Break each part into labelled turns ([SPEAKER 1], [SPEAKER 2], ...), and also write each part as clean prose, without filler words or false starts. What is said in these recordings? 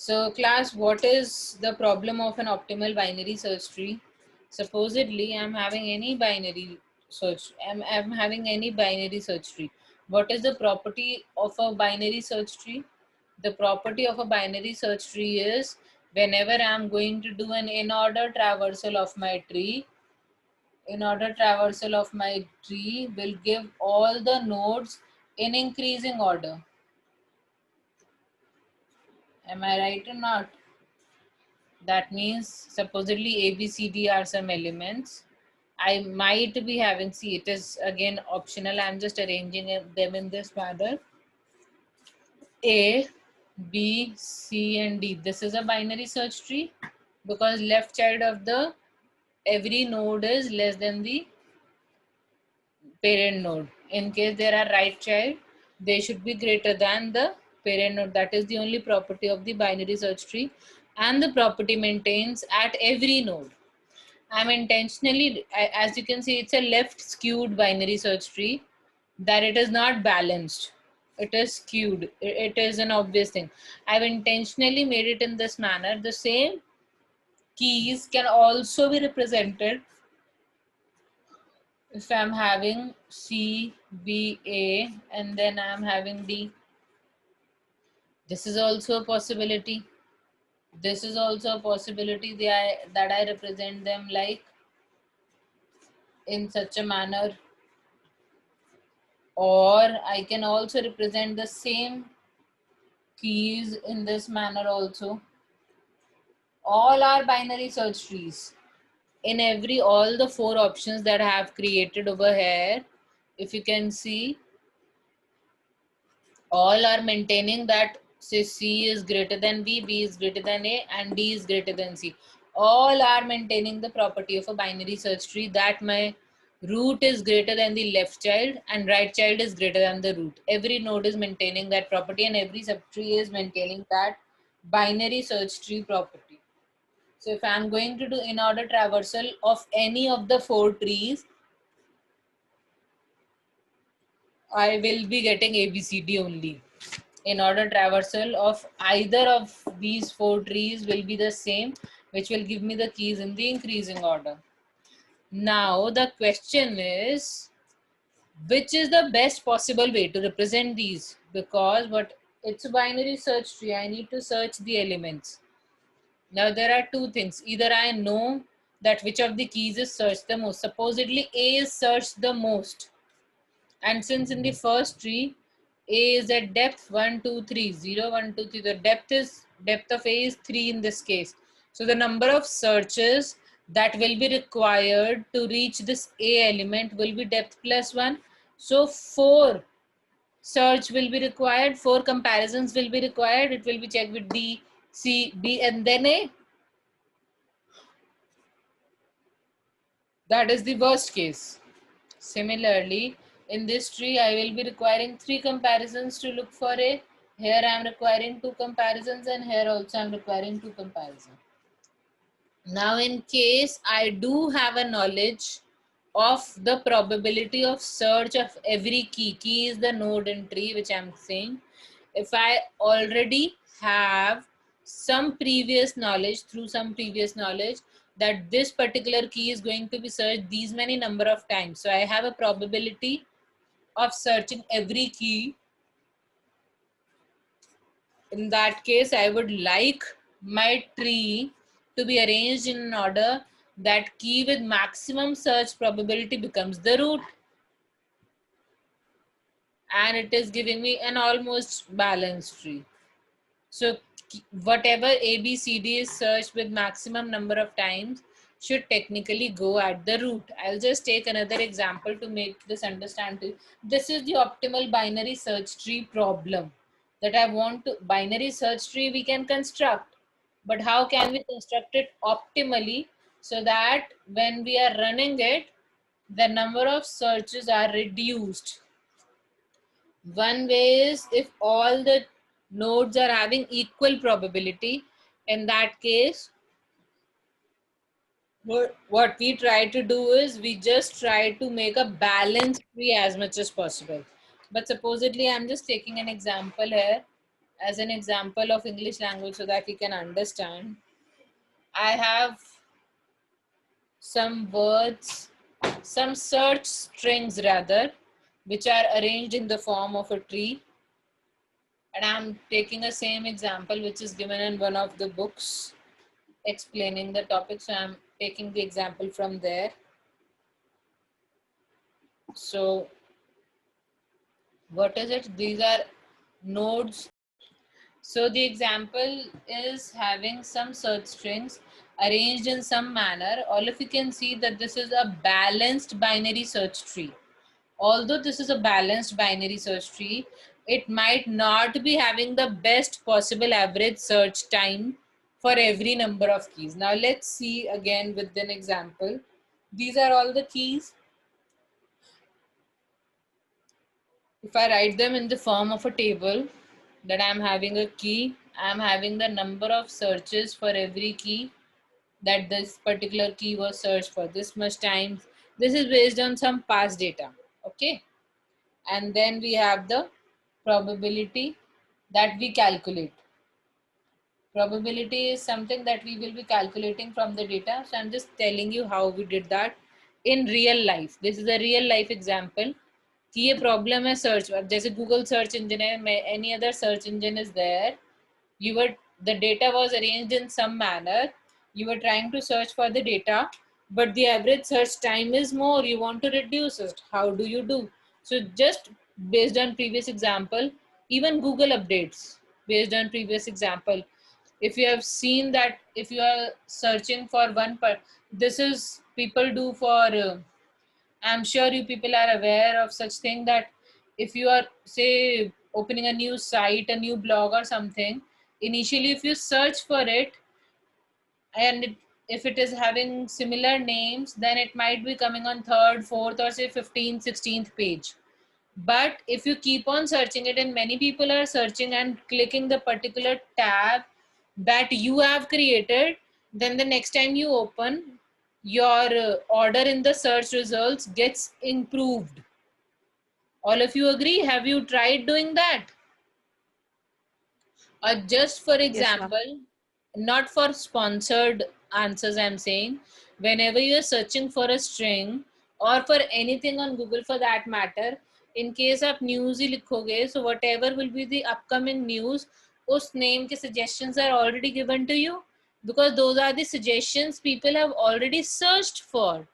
[SPEAKER 1] So class, what is the problem of an optimal binary search tree? Supposedly I'm having any binary search, I'm having any binary search tree. What is the property of a binary search tree? The property of a binary search tree is whenever I'm going to do an in-order traversal of my tree, in-order traversal of my tree will give all the nodes in increasing order. Am I right or not? That means supposedly A, B, C, D are some elements. I might be having, see, it is again optional. I'm just arranging them in this manner. A, B, C, and D. This is a binary search tree because left child of the every node is less than the parent node. In case there are right child, they should be greater than the parent node. That is the only property of the binary search tree, and the property maintains at every node. I'm intentionally, as you can see, it's a left skewed binary search tree, that it is not balanced. It is skewed. It is an obvious thing. I've intentionally made it in this manner. The same keys can also be represented if I'm having C, B, A, and then I'm having D. This is also a possibility. This is also a possibility that I represent them like in such a manner. Or I can also represent the same keys in this manner also. All are binary search trees. In all the four options that I have created over here, if you can see, all are maintaining that say C is greater than B, B is greater than A, and D is greater than C. All are maintaining the property of a binary search tree that my root is greater than the left child and right child is greater than the root. Every node is maintaining that property and every subtree is maintaining that binary search tree property. So if I'm going to do in-order traversal of any of the four trees, I will be getting ABCD only. In-order traversal of either of these four trees will be the same, which will give me the keys in the increasing order. Now the question is, which is the best possible way to represent these? Because it's a binary search tree, I need to search the elements. Now there are two things. Either I know that which of the keys is searched the most. Supposedly A is searched the most. And since in the first tree, A is at depth 1, 2, 3, 0, 1, 2, 3. The depth of A is 3 in this case. So the number of searches that will be required to reach this A element will be depth plus 1. So 4 search will be required, 4 comparisons will be required. It will be checked with D, C, B, and then A. That is the worst case. Similarly, in this tree, I will be requiring 3 comparisons to look for A. Here I am requiring 2 comparisons and here also I am requiring 2 comparisons. Now in case I do have a knowledge of the probability of search of every key is the node in tree which I am saying. If I already have some previous knowledge, through some previous knowledge, that this particular key is going to be searched these many number of times. So I have a probability of searching every key. In that case, I would like my tree to be arranged in an order that key with maximum search probability becomes the root. And it is giving me an almost balanced tree. So whatever A, B, C, D is searched with maximum number of times should technically go at the root. I'll just take another example to make this understand to you. This is the optimal binary search tree problem that I want to. Binary search tree we can construct, but how can we construct it optimally so that when we are running it, the number of searches are reduced? One way is if all the nodes are having equal probability. In that case, what we try to do is we just try to make a balanced tree as much as possible. But supposedly, I'm just taking an example here. as an example of English language so that we can understand. I have some words, some search strings rather, which are arranged in the form of a tree. And I'm taking a same example which is given in one of the books explaining the topic. So I'm taking the example from there. So what is it? These are nodes. So the example is having some search strings arranged in some manner. All of you can see that this is a balanced binary search tree. Although this is a balanced binary search tree, it might not be having the best possible average search time for every number of keys. Now let's see again with an example. These are all the keys. If I write them in the form of a table, that I'm having a key, I'm having the number of searches for every key, that this particular key was searched for this much times. This is based on some past data. Okay. And then we have the probability that we calculate. Probability is something that we will be calculating from the data. So I'm just telling you how we did that in real life. This is a real life example कि ये problem है search, अब जैसे Google search engine है, any other search engine is there, you were, the data was arranged in some manner, you were trying to search for the data, but the average search time is more, you want to reduce it. How do you do? So just based on previous example, even Google updates based on previous example. If you have seen that, if you are searching for one part, this is people do for I'm sure you people are aware of such thing, that if you are, say, opening a new site, a new blog or something, initially if you search for it, and if it is having similar names, then it might be coming on third, fourth, or say 15th, 16th page. But if you keep on searching it and many people are searching and clicking the particular tab that you have created, then the next time you open, your order in the search results gets improved. All of you agree? Have you tried doing that? Or just for
[SPEAKER 2] Yes, ma'am.
[SPEAKER 1] example, not for sponsored answers, I'm saying, whenever you're searching for a string or for anything on Google for that matter, in case आप news ही लिखोगे, so whatever will be the upcoming news, उस name के suggestions are already given to you, because those are the suggestions people have already searched for.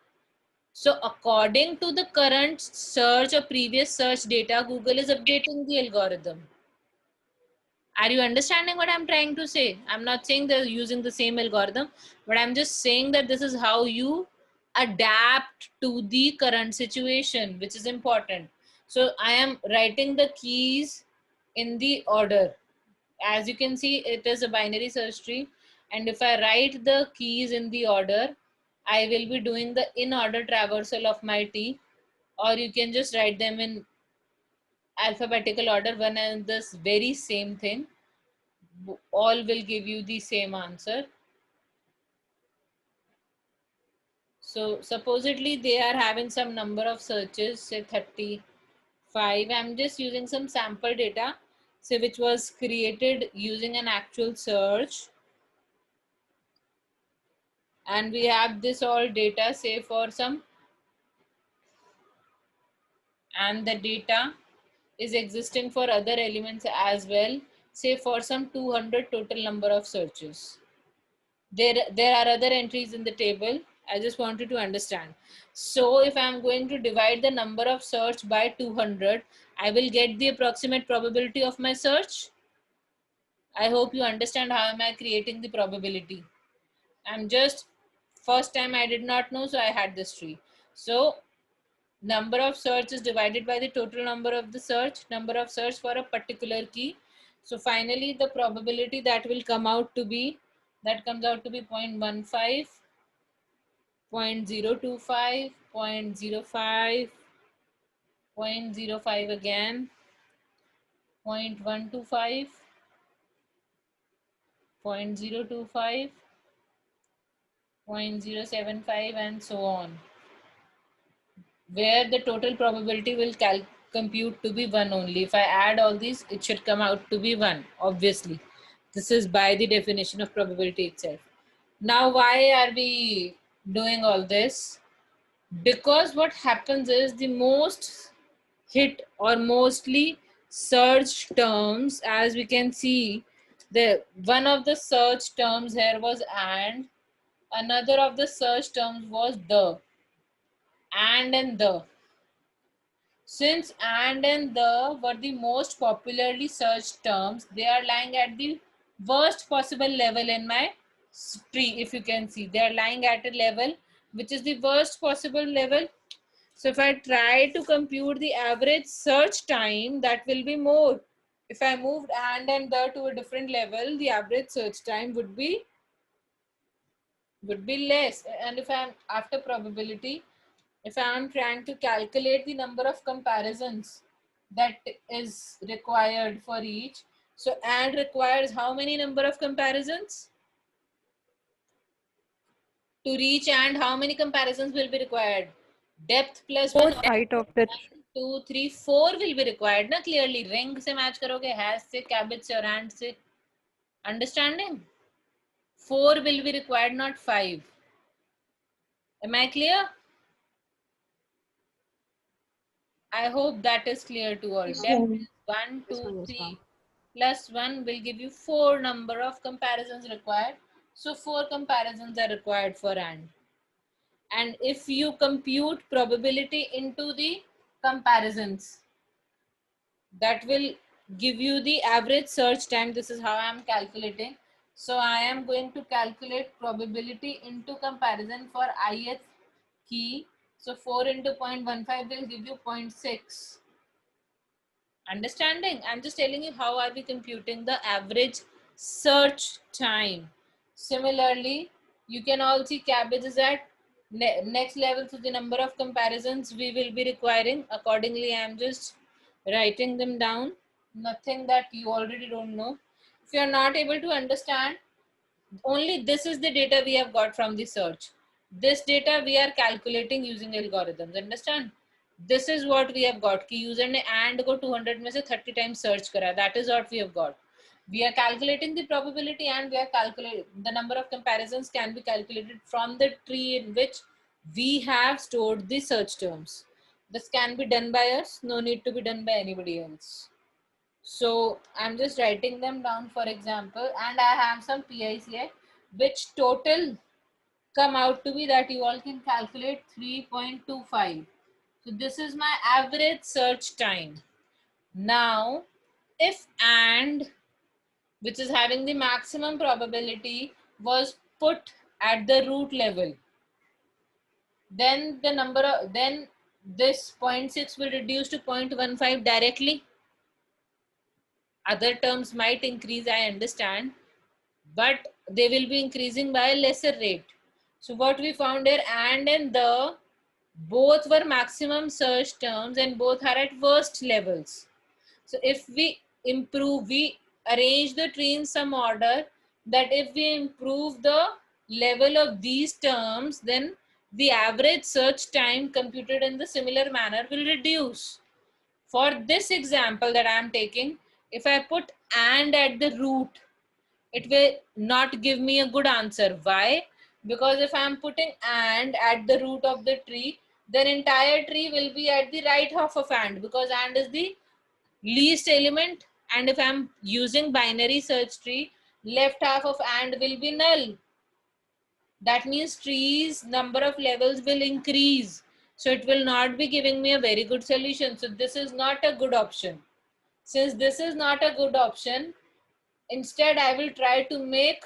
[SPEAKER 1] So according to the current search or previous search data, Google is updating the algorithm. Are you understanding what I'm trying to say? I'm not saying they're using the same algorithm, but I'm just saying that this is how you adapt to the current situation, which is important. So I am writing the keys in the order. As you can see, it is a binary search tree. And if I write the keys in the order, I will be doing the in order traversal of my T, or you can just write them in alphabetical order, one and this very same thing, all will give you the same answer. So supposedly they are having some number of searches, say 35. I'm just using some sample data, say which was created using an actual search. And we have this all data, say for some, and the data is existing for other elements as well, say for some 200 total number of searches. There are other entries in the table. I just wanted to understand. So if I'm going to divide the number of search by 200, I will get the approximate probability of my search. I hope you understand how am I creating the probability. I'm just, first time I did not know, so I had this tree. So number of search is divided by the total number of the search, number of search for a particular key. So finally the probability that will come out to be, that comes out to be 0.15, 0.025, 0.05, 0.05 again, 0.125, 0.025, 0.075, and so on, where the total probability will compute to be 1 only. If I add all these, it should come out to be 1, obviously. This is by the definition of probability itself. Now, why are we doing all this? Because what happens is the most hit or mostly searched terms, as we can see, the one of the search terms here was and, another of the search terms was the, and the. Since and the were the most popularly searched terms, they are lying at the worst possible level in my tree. If you can see, they are lying at a level which is the worst possible level. So if I try to compute the average search time, that will be more. If I moved and the to a different level, the average search time would be less. And if I'm after probability, if I'm trying to calculate the number of comparisons that is required for each, so and requires how many number of comparisons? To reach and, how many comparisons will be required? Depth plus 1,
[SPEAKER 2] height of the
[SPEAKER 1] 2, 3, 4 will be required. Na clearly ring se match karoge, has se, cabbage se, or ant se. Understanding? 4 will be required, not 5. Am I clear? I hope that is clear to all. Depth is 1, 2, 3 plus 1 will give you 4 number of comparisons required. So 4 comparisons are required for and. And if you compute probability into the comparisons, that will give you the average search time. This is how I am calculating. So I am going to calculate probability into comparison for ith key. So 4 into 0.15 will give you 0.6. Understanding? I'm just telling you how are we computing the average search time. Similarly, you can all see cabbage is at next level. So the number of comparisons we will be requiring. Accordingly, I'm just writing them down. Nothing that you already don't know. If you're not able to understand, only this is the data we have got from the search. This data we are calculating using algorithms. Understand? This is what we have got कि user ने and को 200 में से 30 times search करा. That is what we have got. We are calculating the probability and we are calculating the number of comparisons can be calculated from the tree in which we have stored the search terms. This can be done by us. No need to be done by anybody else. So I'm just writing them down for example, and I have some PIs here which total come out to be that you all can calculate 3.25. So this is my average search time. Now, if and, which is having the maximum probability, was put at the root level, then the number of, then this 0.6 will reduce to 0.15 directly. Other terms might increase, I understand, but they will be increasing by a lesser rate. So what we found here, and the, both were maximum search terms and both are at worst levels. So if we improve, we arrange the tree in some order that if we improve the level of these terms, then the average search time computed in the similar manner will reduce. For this example that I am taking, if I put and at the root, it will not give me a good answer. Why? Because if I am putting and at the root of the tree, then entire tree will be at the right half of and, because and is the least element. And if I'm using binary search tree, left half of and will be null. That means trees number of levels will increase. So it will not be giving me a very good solution. So this is not a good option. Since this is not a good option, instead I will try to make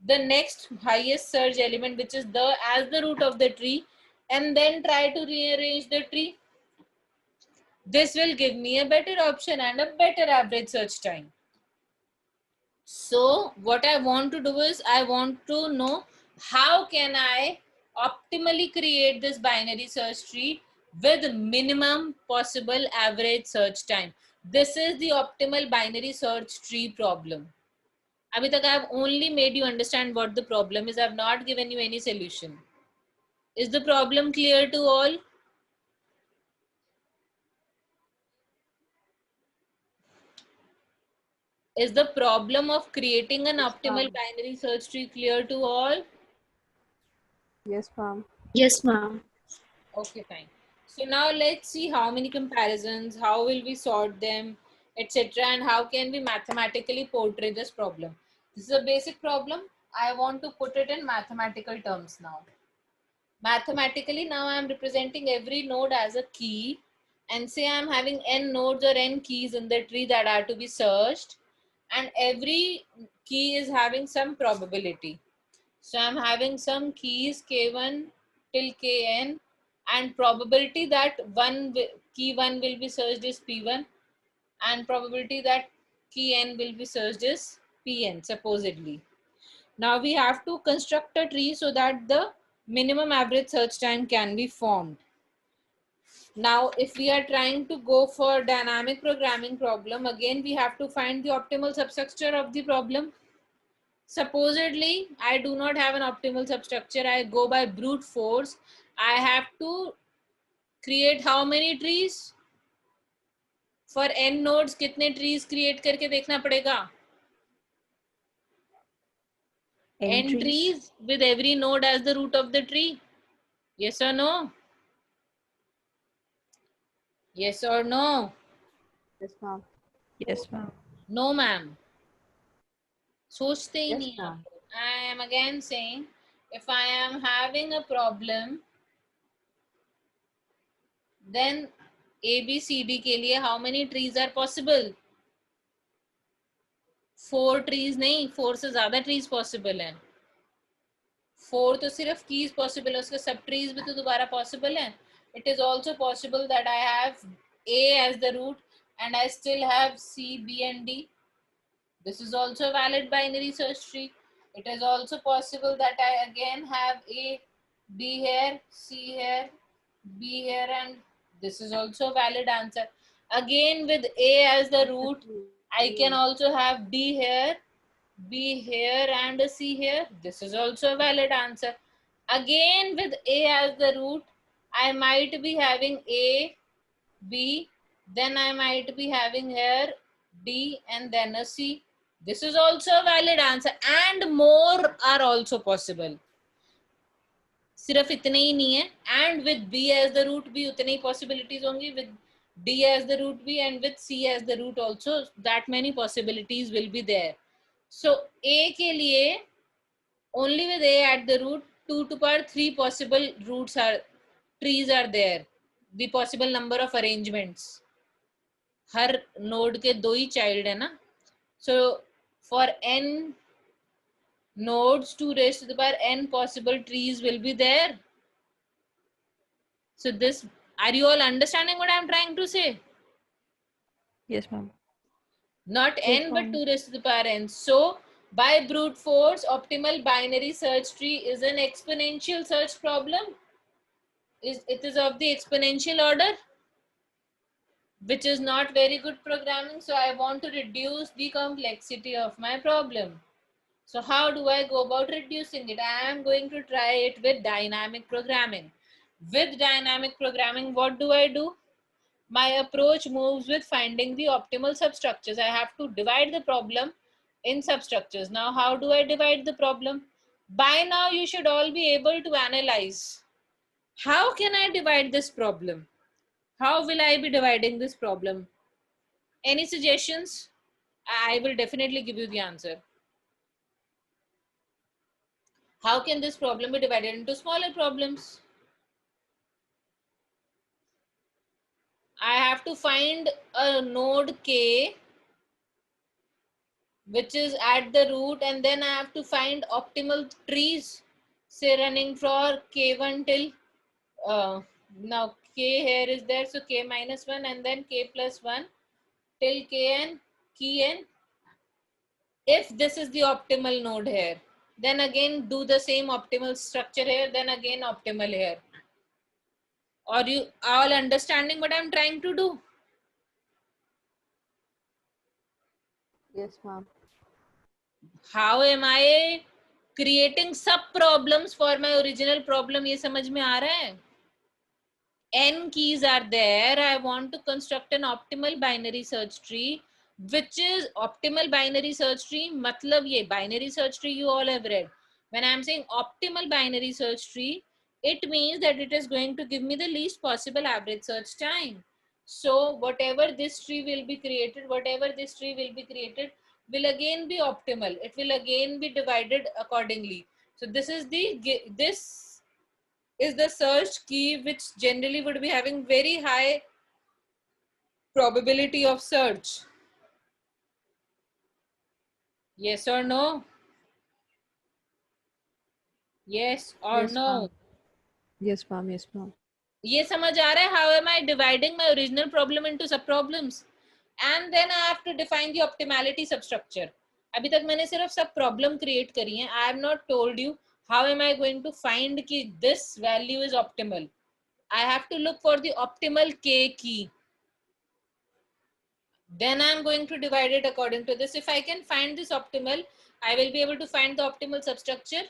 [SPEAKER 1] the next highest search element, which is the, as the root of the tree, and then try to rearrange the tree. This will give me a better option and a better average search time. So what I want to do is I want to know how can I optimally create this binary search tree with minimum possible average search time. This is the optimal binary search tree problem. Abhi tak I have only made you understand what the problem is. I have not given you any solution. Is the problem clear to all? Is the problem of creating an
[SPEAKER 2] Yes,
[SPEAKER 1] optimal
[SPEAKER 2] ma'am.
[SPEAKER 1] binary search tree clear to all?
[SPEAKER 2] Yes, ma'am.
[SPEAKER 3] Yes, ma'am.
[SPEAKER 1] Okay, fine. So now let's see how many comparisons, how will we sort them, etc. and how can we mathematically portray this problem. This is a basic problem. I want to put it in mathematical terms now. Mathematically, now I am representing every node as a key, and say I am having n nodes or n keys in the tree that are to be searched, and every key is having some probability. So I'm having some keys k1 till kn, and probability that key 1 will be searched is p1, and probability that key n will be searched is pn supposedly. Now we have to construct a tree so that the minimum average search time can be formed. Now if we are trying to go for dynamic programming problem, again we have to find the optimal substructure of the problem. Supposedly, I do not have an optimal substructure. I go by brute force. I have to create how many trees? For n nodes, कितने trees create करके देखना पड़ेगा? N
[SPEAKER 2] Entries.
[SPEAKER 1] trees with every node as the root of the tree. Yes or no? Yes or no?
[SPEAKER 2] Yes, ma'am.
[SPEAKER 3] Yes, ma'am.
[SPEAKER 1] No, ma'am. सोचते ही
[SPEAKER 2] Yes,
[SPEAKER 1] नहीं आप
[SPEAKER 2] ma'am.
[SPEAKER 1] लोग. I am again saying, if I am having a problem, then ABCD के लिए how many trees are possible? 4 trees नहीं, 4 से ज्यादा trees possible हैं. 4 तो सिर्फ keys possible है, उसके सब trees भी तो दोबारा possible हैं. It is also possible that I have A as the root and I still have C, B and D. This is also a valid binary search tree. It is also possible that I again have A, B here, C here, B here, and this is also a valid answer. Again with A as the root, I can also have D here, B here and a C here. This is also a valid answer. Again with A as the root, I might be having A, B, then I might be having here D and then a C. This is also a valid answer, and more are also possible. सिर्फ इतने ही नहीं है. And with B as the root भी उतने ही possibilities होंगी, with D as the root भी, and with C as the root also that many possibilities will be there. So A के लिए only with A at the root 2 to power 3 possible roots are trees are there. The possible number of arrangements. Her node के 2 ही child है ना. So for n nodes 2 raised to the power n possible trees will be there. So this, are you all understanding what I'm trying to say?
[SPEAKER 3] Yes, ma'am.
[SPEAKER 1] Not
[SPEAKER 2] Yes,
[SPEAKER 1] n but
[SPEAKER 2] ma'am.
[SPEAKER 1] 2 raised to the power n. So by brute force, optimal binary search tree is an exponential search problem. It is of the exponential order, which is not very good programming. So I want to reduce the complexity of my problem. So how do I go about reducing it? I am going to try it with dynamic programming. With dynamic programming, what do I do? My approach moves with finding the optimal substructures. I have to divide the problem in substructures. Now, how do I divide the problem? By now, you should all be able to analyze. How can I divide this problem? How will I be dividing this problem? Any suggestions? I will definitely give you the answer. How can this problem be divided into smaller problems? I have to find a node K which is at the root, and then I have to find optimal trees, say running for K1 till now K here is there, so K minus 1 and then K plus 1 till Kn, Kn. If this is the optimal node here, then again do the same optimal structure here, then again optimal here. Are you all understanding what I'm trying to do?
[SPEAKER 2] Yes, ma'am.
[SPEAKER 1] How am I creating sub problems for my original problem? ये समझ में आ रहा है? N keys are there. I want to construct an optimal binary search tree. which is optimal binary search tree. मतलब ये binary search tree you all have read. When I am saying optimal binary search tree, it means that it is going to give me the least possible average search time. So whatever this tree will be created, will again be optimal. It will again be divided accordingly. So this is the search key which generally would be having very high probability of search. Yes or no? Yes or
[SPEAKER 2] Yes,
[SPEAKER 1] no?
[SPEAKER 2] ma'am. Yes, ma'am. Yes, ma'am.
[SPEAKER 1] ये समझ आ रहा है? How am I dividing my original problem into sub problems? And then I have to define the optimality substructure. अभी तक मैंने सिर्फ सब problem create करी हैं. I have not told you how am I going to find कि this value is optimal. I have to look for the optimal k key. Then I'm going to divide it according to this. If I can find this optimal, I will be able to find the optimal substructure.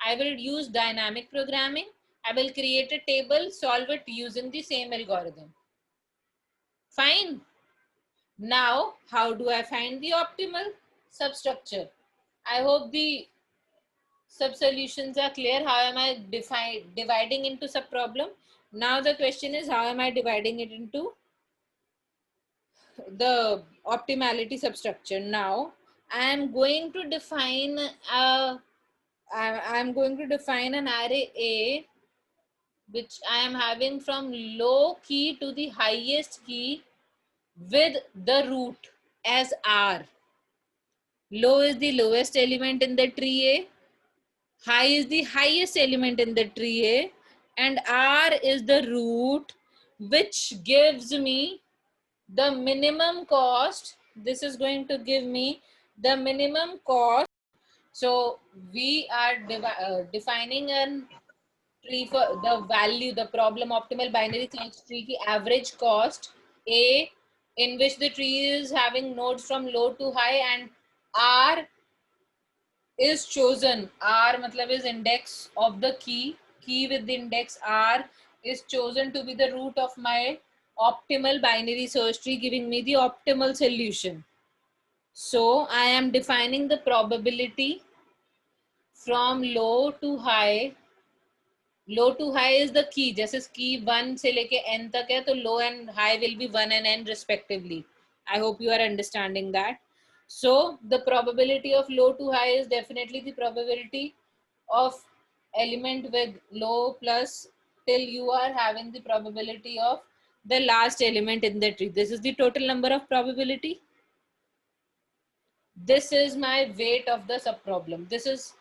[SPEAKER 1] I will use dynamic programming. I will create a table, solve it using the same algorithm. Fine. Now, how do I find the optimal substructure? I hope the sub solutions are clear. How am I dividing into sub problem? Now the question is, how am I dividing it into the optimality substructure? Now I am going to define I'm going to define an array A which I am having from low key to the highest key with the root as R. Low is the lowest element in the tree A, high is the highest element in the tree A, and R is the root which gives me the minimum cost. This is going to give me the minimum cost. So we are defining an tree for the value, the problem optimal binary search tree की average cost A, in which the tree is having nodes from low to high, and R is chosen. R matlab is index of the key with the index R is chosen to be the root of my optimal binary search tree, giving me the optimal solution. So I am defining the probability from low to high. Low to high is the key. जैसे key 1 से लेके n तक है, तो low and high will be 1 and n respectively. I hope you are understanding that. So the probability of low to high is definitely the probability of element with low plus till you are having the probability of the last element in the tree. This is the total number of probability. This is my weight of the subproblem. This is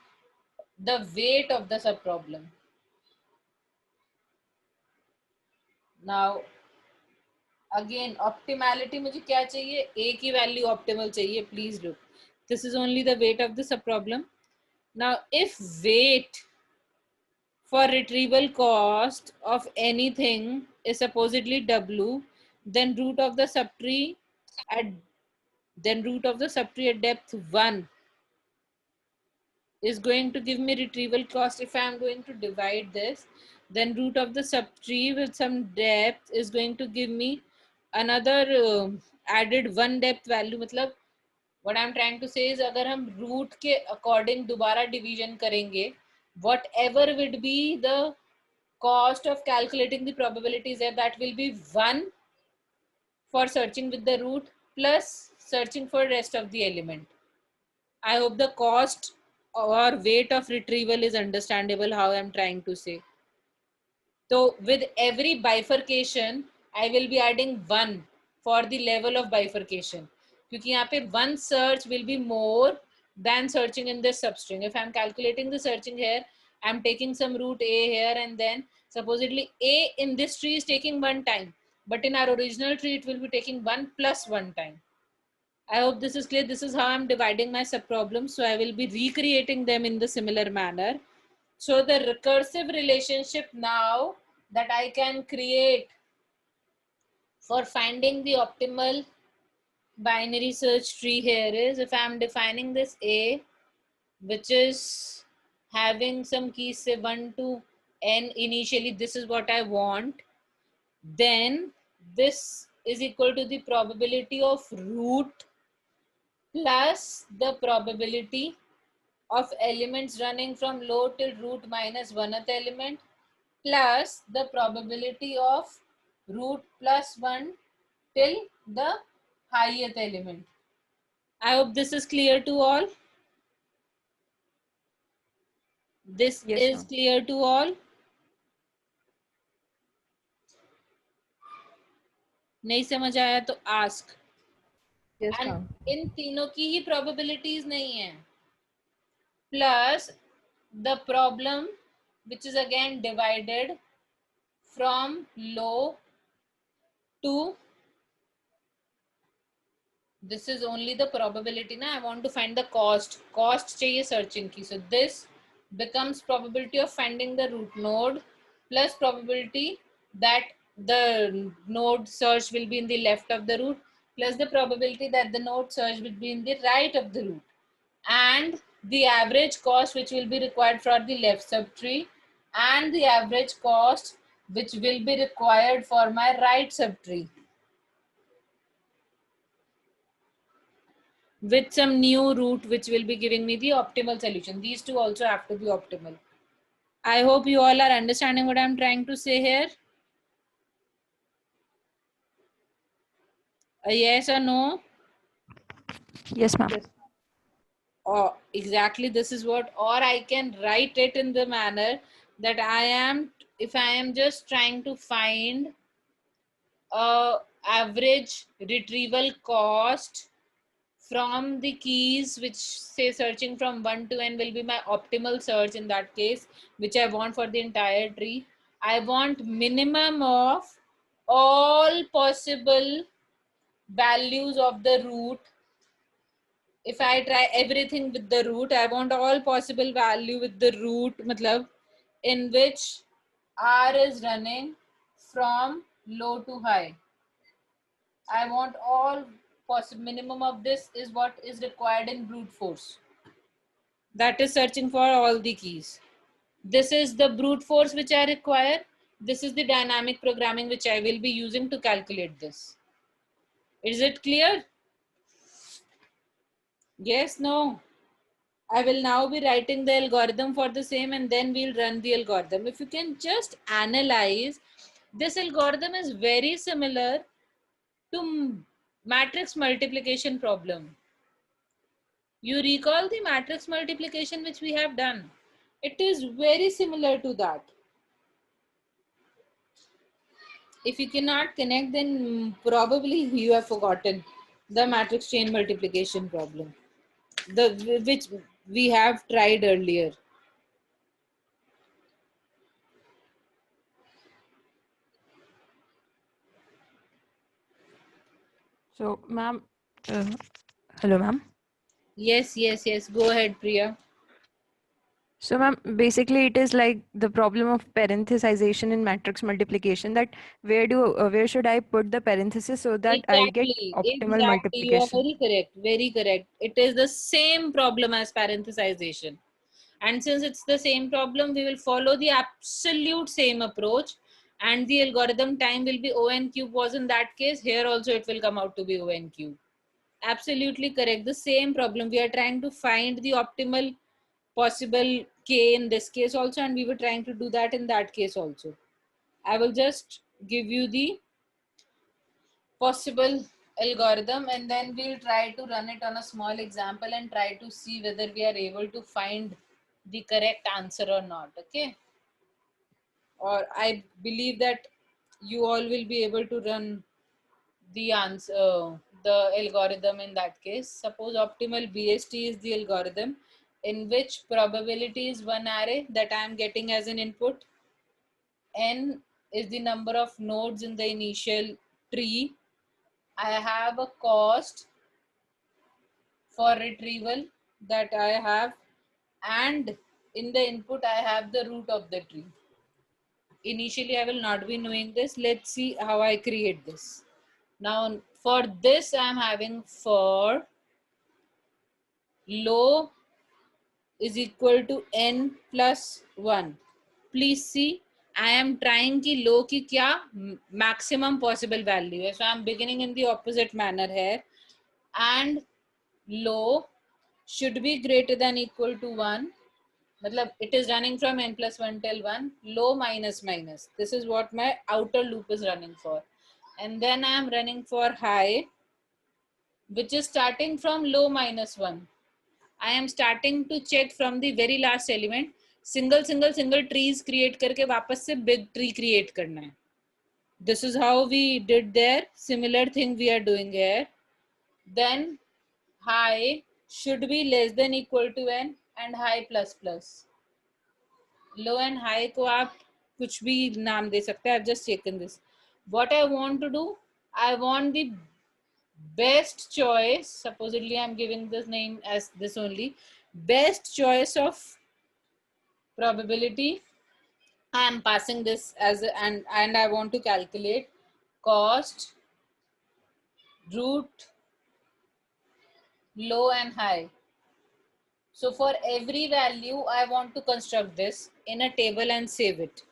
[SPEAKER 1] the weight of the subproblem. Now again, optimality मुझे क्या चाहिए? A की value optimal चाहिए. Please look. This is only the weight of the subproblem. Now, if weight for retrieval cost of anything is supposedly W, then root of the subtree at depth 1 is going to give me retrieval cost. If I am going to divide this, then root of the subtree with some depth is going to give me another added 1 depth value. मतलब what I'm trying to say is अगर हम root के according दोबारा division करेंगे, whatever would be the cost of calculating the probabilities there, that will be 1 for searching with the root plus searching for rest of the element. I hope the cost or weight of retrieval is understandable how I'm trying to say. So with every bifurcation, I will be adding 1 for the level of bifurcation. क्योंकि यहाँ पे one search will be more than searching in this substring. If I'm calculating the searching here, I'm taking some root A here, and then supposedly A in this tree is taking 1 time. But in our original tree, it will be taking 1 plus 1 time. I hope this is clear. This is how I'm dividing my subproblems. So I will be recreating them in the similar manner. So the recursive relationship now that I can create for finding the optimal binary search tree here is, if I'm defining this A, which is having some keys say 1 to n initially, this is what I want, then this is equal to the probability of root plus the probability of elements running from low till root minus 1th element plus the probability of root plus 1 till the highest element. I hope this is clear to all. This
[SPEAKER 3] Yes,
[SPEAKER 1] is
[SPEAKER 3] ma'am.
[SPEAKER 1] clear to all. नहीं समझ आया तो ask.
[SPEAKER 2] Yes,
[SPEAKER 1] And
[SPEAKER 2] ma'am.
[SPEAKER 1] इन तीनों की ही probabilities नहीं है. Plus the problem which is again divided from low to, this is only the probability na. I want to find the cost चाहिए searching की. So this becomes probability of finding the root node plus probability that the node search will be in the left of the root plus the probability that the node search will be in the right of the root, and the average cost which will be required for the left subtree and the average cost which will be required for my right subtree, with some new root which will be giving me the optimal solution. These two also have to be optimal. I hope you all are understanding what I'm trying to say here. A yes or no?
[SPEAKER 3] Yes, ma'am.
[SPEAKER 2] Yes.
[SPEAKER 1] Or exactly this is what, or I can write it in the manner that if I am just trying to find average retrieval cost from the keys which say searching from 1 to n will be my optimal search in that case, which I want for the entire tree. I want minimum of all possible values of the root. If I try everything with the root, I want all possible value with the root, matlab, in which R is running from low to high. I want all possible minimum of this is what is required in brute force. That is searching for all the keys. This is the brute force which I require. This is the dynamic programming which I will be using to calculate this. Is it clear? Yes, no. I will now be writing the algorithm for the same and then we'll run the algorithm. If you can just analyze, this algorithm is very similar to matrix multiplication problem. You recall the matrix multiplication which we have done. It is very similar to that. If you cannot connect, then probably you have forgotten the matrix chain multiplication problem, which we have tried earlier.
[SPEAKER 3] So, ma'am, hello, ma'am.
[SPEAKER 1] Yes, yes, yes. Go ahead, Priya.
[SPEAKER 3] So, ma'am, basically it is like the problem of parenthesization in matrix multiplication, that where should I put the parenthesis so that I get
[SPEAKER 1] Exactly,
[SPEAKER 3] optimal
[SPEAKER 1] exactly. You are
[SPEAKER 3] multiplication?
[SPEAKER 1] very correct. Very correct. It is the same problem as parenthesization. And since it's the same problem, we will follow the absolute same approach. And the algorithm time will be O n cube was in that case. Here also it will come out to be O n cube. Absolutely correct. The same problem. We are trying to find the optimal possible k in this case also. And we were trying to do that in that case also. I will just give you the possible algorithm and then we'll try to run it on a small example and try to see whether we are able to find the correct answer or not. Okay, or I believe that you all will be able to run the answer, the algorithm in that case. Suppose optimal BST is the algorithm in which probability is one array that I am getting as an input, n is the number of nodes in the initial tree, I have a cost for retrieval that I have, and in the input I have the root of the tree. Initially I will not be knowing this. Let's see how I create this. Now for this I am having for low is equal to n plus 1. Please see, I am trying ki low ki kya maximum possible value hai. So I am beginning in the opposite manner here, and low should be greater than equal to 1. Matlab, it is running from n plus 1 till 1, low minus minus. This is what my outer loop is running for. And then I am running for high, which is starting from low minus 1. I am starting to check from the very last element. Single trees create करके वापस से big tree create करना है. This is how we did there. Similar thing we are doing here. Then high should be less than equal to n and high plus plus. Low and high को आप कुछ भी नाम दे सकते हैं. I've just taken this. What I want to do, I want the best choice. Supposedly I'm giving this name as this only. Best choice of probability. I am passing this as a, and I want to calculate cost, root, low and high. So for every value, I want to construct this in a table and save it.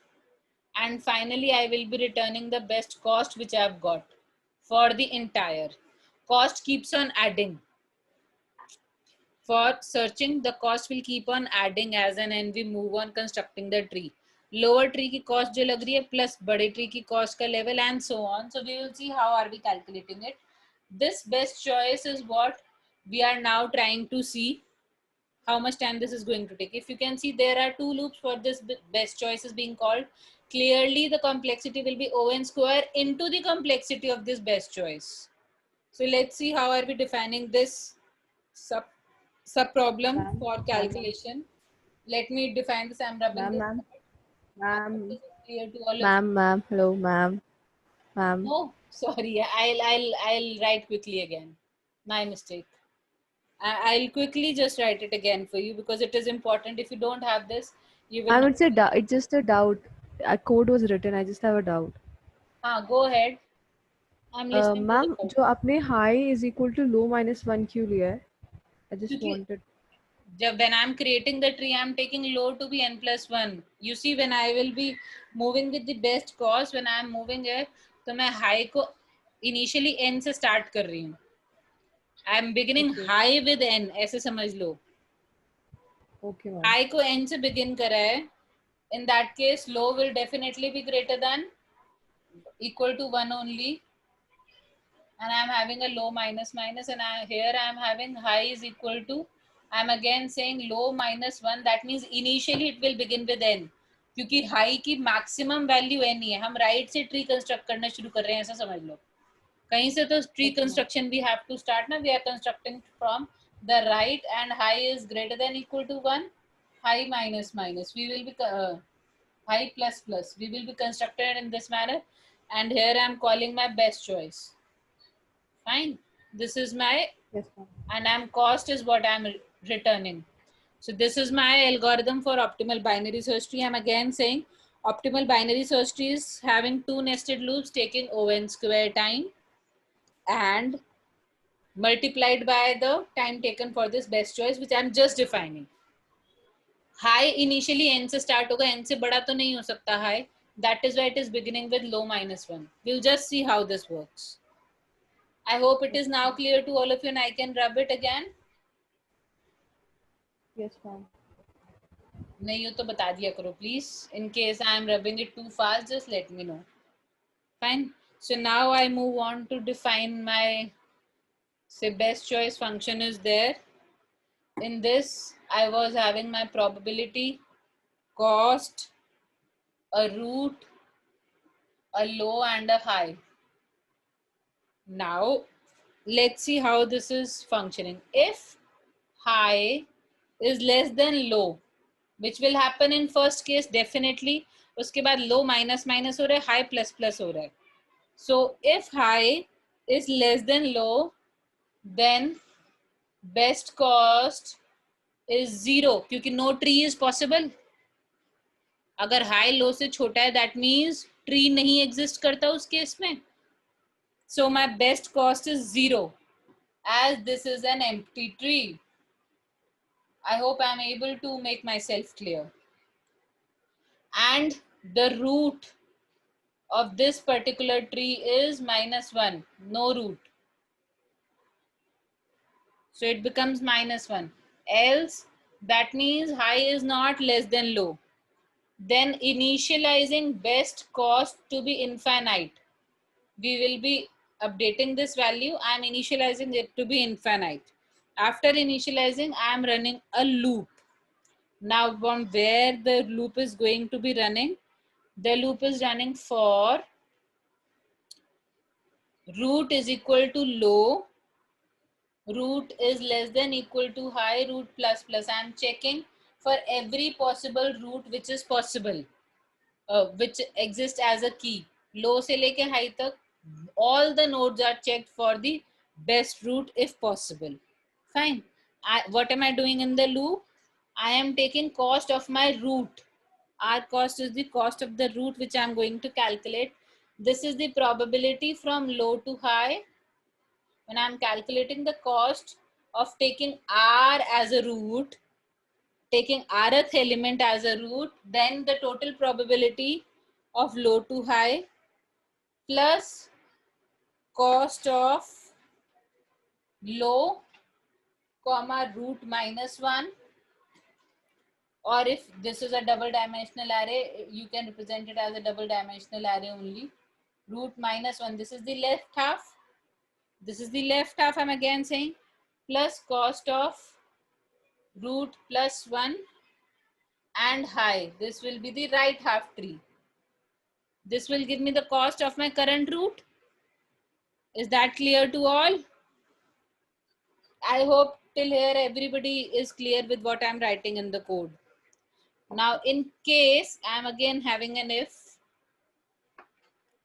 [SPEAKER 1] And finally, I will be returning the best cost which I have got for the entire. Cost keeps on adding. For searching, the cost will keep on adding as and we move on constructing the tree. Lower tree की cost जो लग रही है plus बड़े tree की cost का level and so on. So we will see how are we calculating it. This best choice is what we are now trying to see how much time this is going to take. If you can see, there are two loops for this best choice is being called. Clearly the complexity will be O(n) square into the complexity of this best choice. So let's see how are we defining this sub problem for calculation. Let me define this. I'm rubbing this.
[SPEAKER 2] Ma'am.
[SPEAKER 1] Clear to all of you.
[SPEAKER 2] Ma'am. Hello, ma'am. Ma'am.
[SPEAKER 1] No, sorry. I'll write quickly again. My mistake. I'll quickly just write it again for you because it is important. If you don't have this, you will.
[SPEAKER 2] It's just a doubt. A code was written. I just have a doubt.
[SPEAKER 1] Go ahead. I'm listening to the
[SPEAKER 2] Ma'am,
[SPEAKER 1] code.
[SPEAKER 2] जो आपने high is equal to low minus 1 क्यों लिया है? I just
[SPEAKER 1] क्योंकि
[SPEAKER 2] wanted.
[SPEAKER 1] when I'm creating the tree, I'm taking low to be n plus 1. You see, when I will be moving with the best cost, when I'm moving it, तो मैं high को initially n से start कर रही हूँ. I'm beginning high with n. ऐसे समझ लो.
[SPEAKER 2] Okay, ma'am.
[SPEAKER 1] High को n से begin करा है. In that case, low will definitely be greater than equal to 1 only. And I'm having a low minus minus, and here I'm having high is equal to, I'm again saying low minus 1. That means initially it will begin with n, क्योंकि high की maximum value n ही है. हम right से tree construct करना शुरू कर रहे हैं, ऐसा समझ लो. कहीं से तो tree construction we have to start ना. We are constructing from the right, and high is greater than equal to 1. High minus minus. We will be high plus plus. We will be constructed in this manner, and here I'm calling my best choice. Fine. This is my,
[SPEAKER 2] Yes, ma'am.
[SPEAKER 1] and I'm cost is what I'm returning. So this is my algorithm for optimal binary search tree. I'm again saying optimal binary search tree is having two nested loops taking O(n) square time and multiplied by the time taken for this best choice, which I'm just defining. High initially n से start होगा, n से बड़ा तो नहीं हो सकता high. That is why it is beginning with low minus 1. We'll just see how this works. I hope it is now clear to all of you, and I can rub it again.
[SPEAKER 2] Yes, ma'am.
[SPEAKER 1] नहीं हो तो बता दिया करो please. In case I am rubbing it too fast, just let me know. Fine. So now I move on to define my, say, best choice function is there. In this, I was having my probability, cost, a root, a low, and a high. Now, let's see how this is functioning. If high is less than low, which will happen in first case definitely, उसके बाद low minus minus हो रहा है, high plus plus हो रहा है. So if high is less than low, then best cost is 0, क्योंकि no tree is possible. अगर high low से छोटा है, that means tree नहीं exist करता उस केस में. So my best cost is 0, as this is an empty tree. I hope I'm able to make myself clear. And the root of this particular tree is -1, no root. So it becomes -1. Else, that means high is not less than low. Then initializing best cost to be infinite. We will be updating this value. I am initializing it to be infinite. After initializing, I am running a loop. Now from where the loop is going to be running, the loop is running for root is equal to low, root is less than equal to high, root plus plus. I am checking for every possible root which is possible, which exists as a key. Low se leke high tak, all the nodes are checked for the best root if possible. Fine. What am I doing in the loop? I am taking cost of my root. R cost is the cost of the root which I am going to calculate. This is the probability from low to high. When I am calculating the cost of taking R as a root, taking rth element as a root, then the total probability of low to high plus cost of low comma root -1, or if this is a double dimensional array, you can represent it as a double dimensional array only. Root -1, this is the left half, this is the left half, I'm again saying, plus cost of root +1 and high, this will be the right half tree. This will give me the cost of my current root. Is that clear to all? I hope till here everybody is clear with what I'm writing in the code. Now in case I'm again having an if,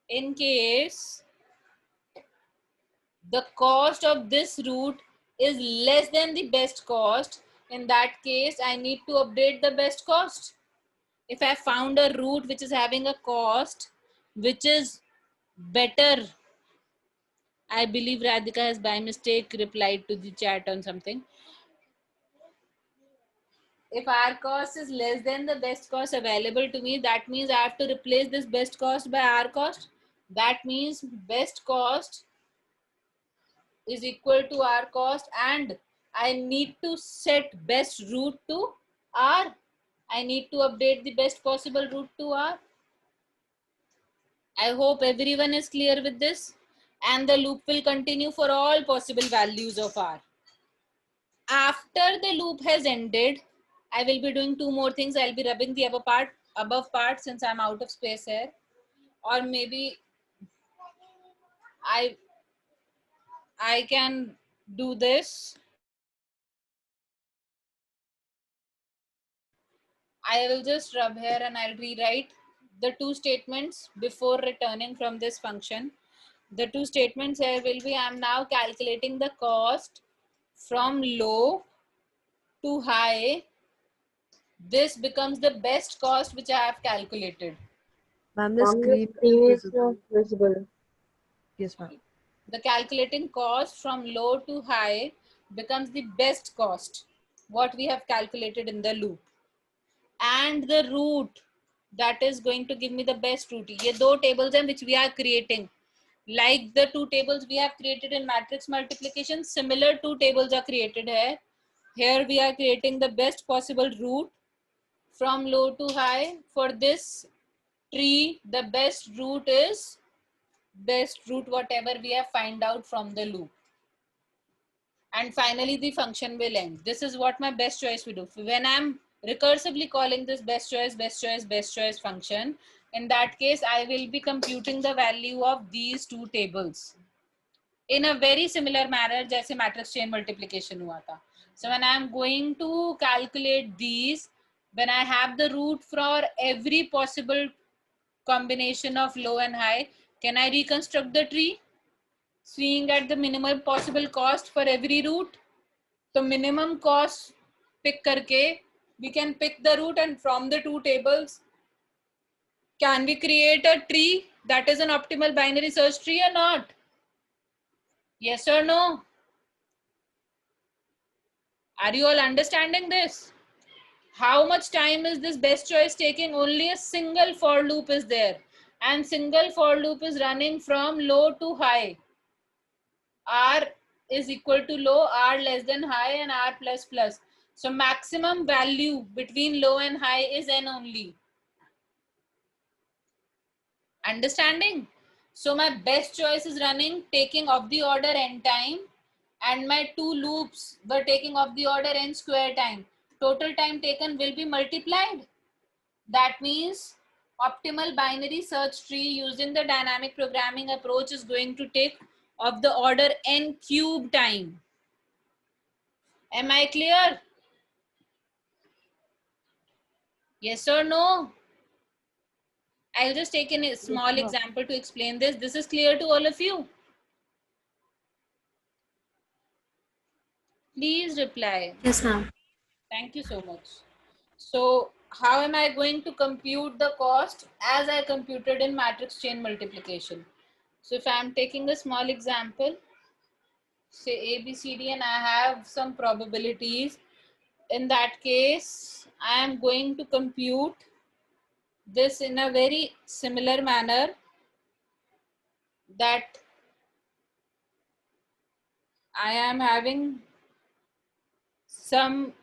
[SPEAKER 1] in case the cost of this root is less than the best cost, in that case I need to update the best cost. If I found a root which is having a cost which is better, I believe Radhika has by mistake replied to the chat on something. If R cost is less than the best cost available to me, that means I have to replace this best cost by R cost. That means best cost is equal to R cost, and I need to set best root to R. I need to update the best possible root to R. I hope everyone is clear with this, and the loop will continue for all possible values of R. After the loop has ended, I will be doing two more things. I'll be rubbing the above part since I'm out of space here, or maybe I can do this. I will just rub here and I'll rewrite the two statements before returning from this function. The two statements here will be, I'm now calculating the cost from low to high. This becomes the best cost which I have calculated.
[SPEAKER 2] Ma'am, the screen is visible. Yes, ma'am.
[SPEAKER 1] The calculating cost from low to high becomes the best cost, what we have calculated in the loop. And the root that is going to give me the best root. ये दो tables हैं which we are creating. Like the two tables we have created in matrix multiplication, similar two tables are created here. Here we are creating the best possible root from low to high. For this tree, the best root is best root whatever we have find out from the loop. And finally the function will end. This is what my best choice will do. When I'm recursively calling this best choice function, in that case I will be computing the value of these two tables in a very similar manner जैसे matrix chain multiplication हुआ था. So when I am going to calculate these, when I have the root for every possible combination of low and high, can I reconstruct the tree? Seeing at the minimum possible cost for every root, तो minimum cost pick करके we can pick the root, and from the two tables can we create a tree that is an optimal binary search tree or not? Yes or no? Are you all understanding this? How much time is this best choice taking? Only a single for loop is there, and single for loop is running from low to high. Our is equal to low, R less than high, and R plus plus. So maximum value between low and high is N only. Understanding? So my best choice is running taking of the order n time, and my two loops were taking of the order n square time. Total time taken will be multiplied. That means optimal binary search tree using the dynamic programming approach is going to take of the order n cube time. Am I clear? Yes or no? I'll just take a small example to explain this. This is clear to all of you? Please reply.
[SPEAKER 2] Yes, ma'am.
[SPEAKER 1] Thank you so much. So how am I going to compute the cost as I computed in matrix chain multiplication? So if I'm taking a small example, say A, B, C, D, and I have some probabilities. In that case, I am going to compute this in a very similar manner, that I am having some,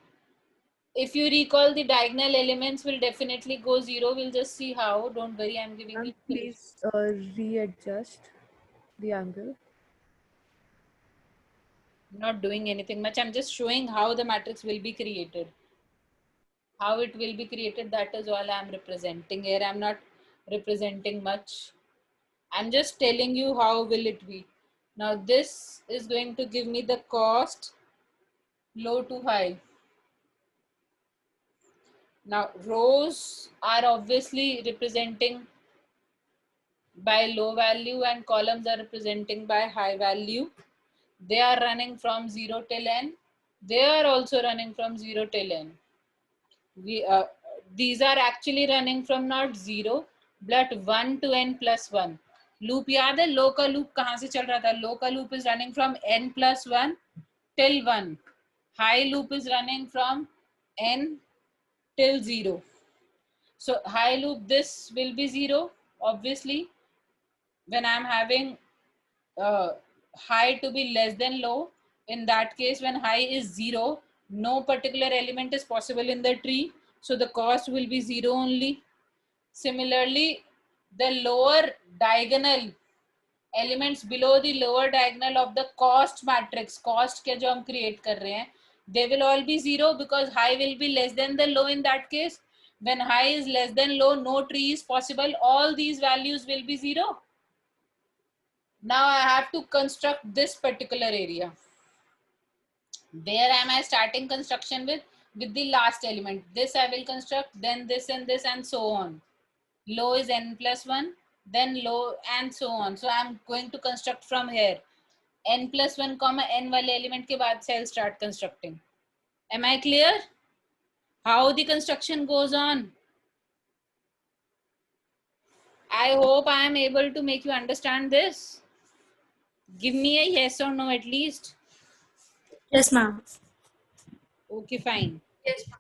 [SPEAKER 1] if you recall, the diagonal elements will definitely go zero. We'll just see how. Don't worry, I'm giving you.
[SPEAKER 4] Please readjust the angle.
[SPEAKER 1] Not doing anything much. I'm just showing how the matrix will be created. How it will be created, that is all I'm representing here. I'm not representing much. I'm just telling you how will it be. Now this is going to give me the cost low to high. Now rows are obviously representing by low value and columns are representing by high value. They are running from 0 till n. They are also running from 0 till n. These are actually running from not 0 but 1 to n plus 1. Loop याद है? Low का loop कहाँ से चल रहा था? Low का loop is running from n plus 1 till 1. High loop is running from n till 0. So high loop, this will be 0 obviously when I'm having high to be less than low. In that case, when high is 0, no particular element is possible in the tree, so the cost will be 0 only. Similarly, the lower diagonal elements below the lower diagonal of the cost matrix, cost के जो हम create कर रहे हैं, they will all be 0 because high will be less than the low in that case. When high is less than low, no tree is possible. All these values will be 0. Now I have to construct this particular area. Where am I starting construction with? With the last element. This I will construct, then this and so on. Low is n plus 1, then low and so on. So I'm going to construct from here. N plus 1 comma n wale element ke baad se I'll start constructing. Am I clear? How the construction goes on? I hope I am able to make you understand this. Give me a yes or no at least.
[SPEAKER 2] Yes, ma'am.
[SPEAKER 1] Okay, fine.
[SPEAKER 2] Yes, ma'am.